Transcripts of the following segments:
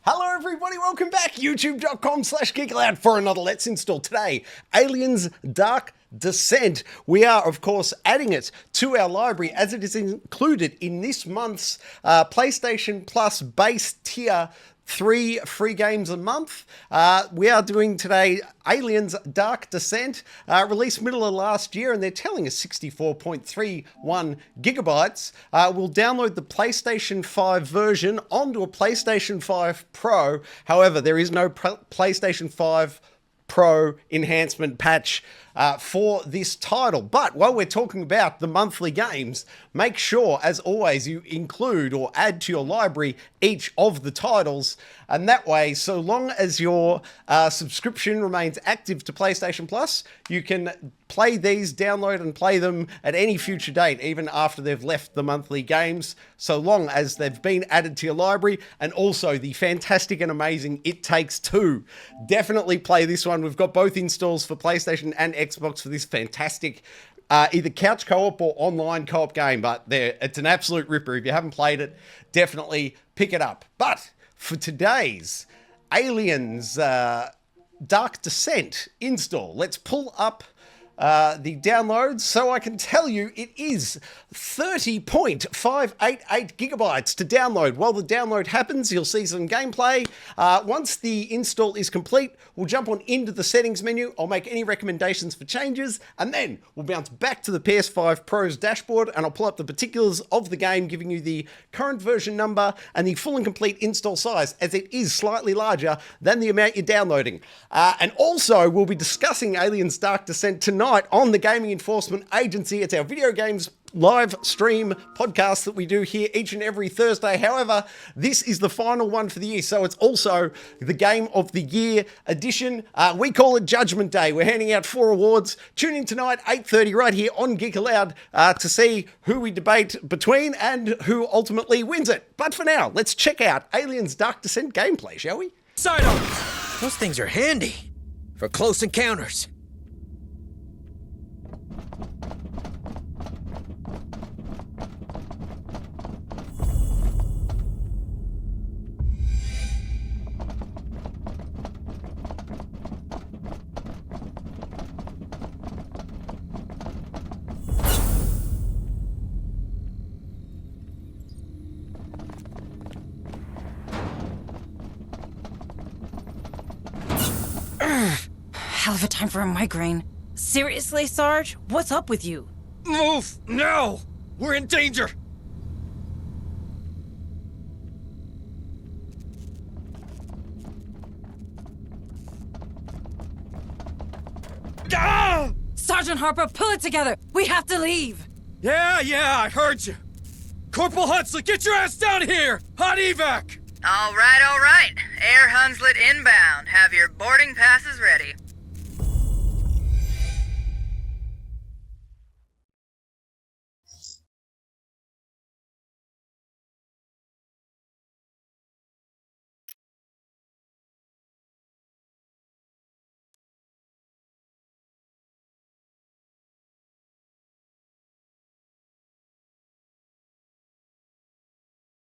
Hello everybody, welcome back, youtube.com/geekaloud for another Let's Install. Today, Aliens Dark Descent. We are, of course, adding it to our library as it is included in this month's PlayStation Plus base tier 3 free games a month. We are doing today Aliens Dark Descent, released middle of last year, and they're telling us 64.31 gigabytes. We'll download the PlayStation 5 version onto a PlayStation 5 Pro. However, there is no PlayStation 5 Pro enhancement patch for this title. But while we're talking about the monthly games, make sure, as always, you include or add to your library each of the titles, and that way, so long as your subscription remains active to PlayStation Plus, you can play these, download and play them at any future date, even after they've left the monthly games, so long as they've been added to your library. And also the fantastic and amazing It Takes Two. Definitely play this one. We've got both installs for PlayStation and Xbox for this fantastic either couch co-op or online co-op game, but it's an absolute ripper. If you haven't played it, definitely pick it up. But for today's Aliens Dark Descent install, let's pull up the downloads so I can tell you it is 30.588 gigabytes to download. While the download happens, you'll see some gameplay. Once the install is complete, we'll jump on into the settings menu. I'll make any recommendations for changes, and then we'll bounce back to the PS5 Pro's dashboard, and I'll pull up the particulars of the game, giving you the current version number and the full and complete install size, as it is slightly larger than the amount you're downloading. And also, we'll be discussing Aliens Dark Descent tonight on the Gaming Enforcement Agency. It's our video games live stream podcast that we do here each and every Thursday. However, this is the final one for the year, so it's also the Game of the Year edition. We call it Judgment Day. We're handing out 4 awards. Tune in tonight, 8:30, right here on Geek Aloud, to see who we debate between and who ultimately wins it. But for now, let's check out Aliens Dark Descent gameplay, shall we? Sidearms! Those things are handy for close encounters. Hell of a time for a migraine. Seriously, Sarge? What's up with you? Move! Now! We're in danger! Ah! Sergeant Harper, pull it together! We have to leave! Yeah, I heard you. Corporal Hunslet, get your ass down here! Hot evac! All right. Air Hunslet inbound. Have your boarding passes ready.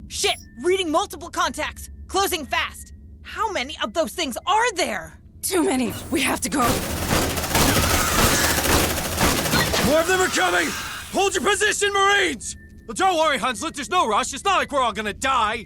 Shit! Reading multiple contacts! Closing fast! How many of those things are there? Too many! We have to go! More of them are coming! Hold your position, Marines! Well, don't worry, Hunslet, there's no rush. It's not like we're all gonna die.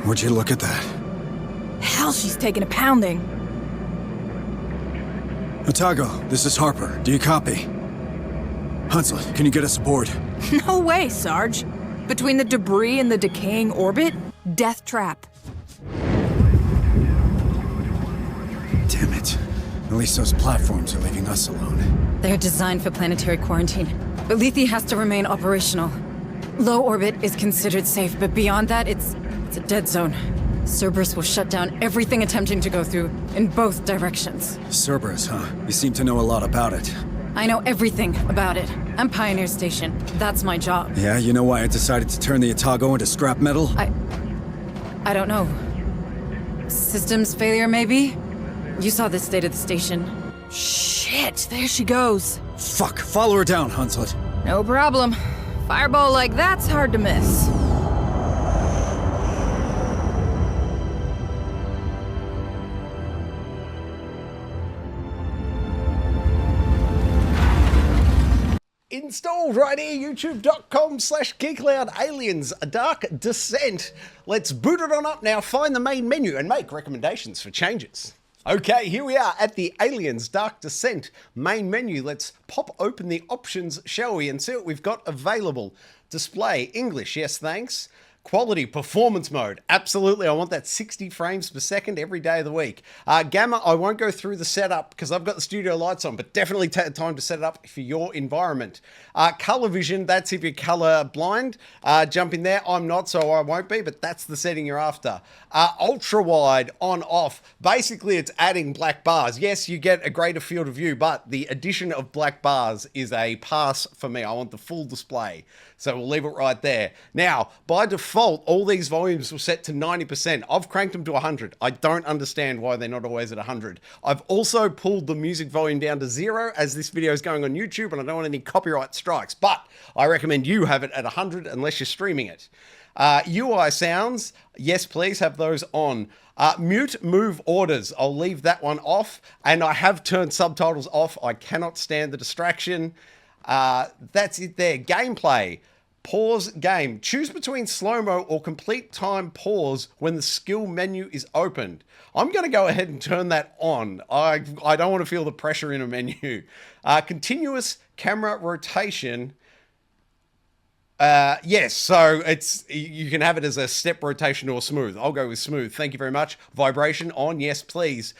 Would you look at that? Hell, she's taking a pounding. Otago, this is Harper. Do you copy? Hunslet, can you get us aboard? No way, Sarge. Between the debris and the decaying orbit, death trap. Damn it. At least those platforms are leaving us alone. They're designed for planetary quarantine, but Lethe has to remain operational. Low orbit is considered safe, but beyond that, it's a dead zone. Cerberus will shut down everything attempting to go through, in both directions. Cerberus, huh? You seem to know a lot about it. I know everything about it. I'm Pioneer Station. That's my job. Yeah, you know why I decided to turn the Otago into scrap metal? I don't know. Systems failure, maybe? You saw the state of the station. Shit, there she goes. Fuck, follow her down, Hunslet. No problem. Fireball like that's hard to miss. Installed right here, youtube.com/geekaloud Aliens Dark Descent. Let's boot it on up now, find the main menu and make recommendations for changes. Okay, here we are at the Aliens Dark Descent main menu. Let's pop open the options, shall we, and see what we've got available. Display, English, yes thanks. Quality, performance mode, absolutely. I want that 60 frames per second every day of the week. Gamma, I won't go through the setup because I've got the studio lights on, but definitely take the time to set it up for your environment. Color vision, that's if you're color blind. Jump in there. I'm not, so I won't be, but that's the setting you're after. Ultra wide, on, off. Basically, it's adding black bars. Yes, you get a greater field of view, but the addition of black bars is a pass for me. I want the full display. So we'll leave it right there. Now, by default, all these volumes were set to 90%. I've cranked them to 100. I don't understand why they're not always at 100. I've also pulled the music volume down to 0 as this video is going on YouTube and I don't want any copyright strikes, but I recommend you have it at 100 unless you're streaming it. UI sounds, yes please, have those on. Mute move orders, I'll leave that one off, and I have turned subtitles off. I cannot stand the distraction. That's it there. Gameplay. Pause game. Choose between slow-mo or complete time pause when the skill menu is opened. I'm going to go ahead and turn that on. I don't want to feel the pressure in a menu. Continuous camera rotation. Yes, so you can have it as a step rotation or smooth. I'll go with smooth. Thank you very much. Vibration on, yes please.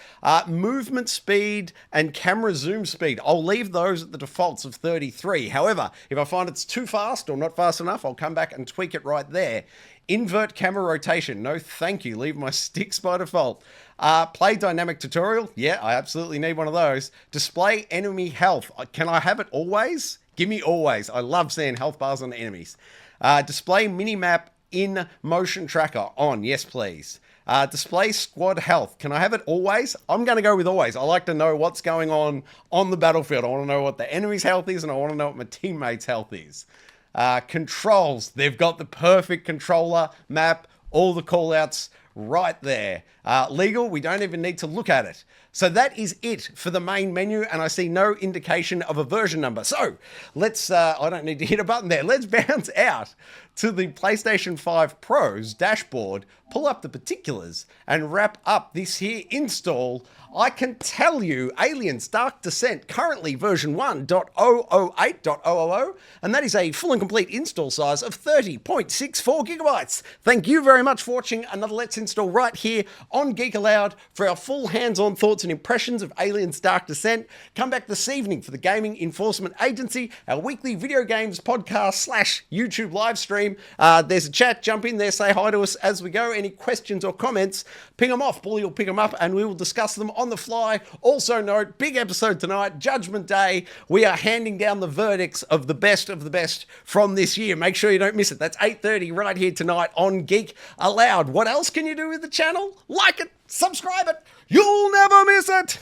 Movement speed and camera zoom speed. I'll leave those at the defaults of 33. However, if I find it's too fast or not fast enough, I'll come back and tweak it right there. Invert camera rotation. No, thank you. Leave my sticks by default. Play dynamic tutorial. Yeah, I absolutely need one of those. Display enemy health. Can I have it always? Give me always. I love seeing health bars on the enemies. Display minimap in motion tracker on. Yes, please. Display squad health. Can I have it always? I'm going to go with always. I like to know what's going on the battlefield. I want to know what the enemy's health is, and I want to know what my teammates' health is. Controls. They've got the perfect controller map, all the callouts right there. Legal, we don't even need to look at it. So that is it for the main menu, and I see no indication of a version number. So let's, I don't need to hit a button there. Let's bounce out to the PlayStation 5 Pro's dashboard, pull up the particulars, and wrap up this here install. I can tell you, Aliens Dark Descent, currently version 1.008.000, and that is a full and complete install size of 30.64 gigabytes. Thank you very much for watching another Let's Install right here on Geek Aloud. For our full hands-on thoughts and impressions of Aliens Dark Descent, come back this evening for the Gaming Enforcement Agency, our weekly video games podcast / YouTube live stream. There's a chat, jump in there, say hi to us as we go. Any questions or comments, ping them off. Bully will pick them up and we will discuss them on the fly. Also note, big episode tonight, Judgment Day. We are handing down the verdicts of the best from this year. Make sure you don't miss it. That's 8:30 right here tonight on Geek Aloud. What else can you do with the channel? Like it, subscribe it. You'll never miss it.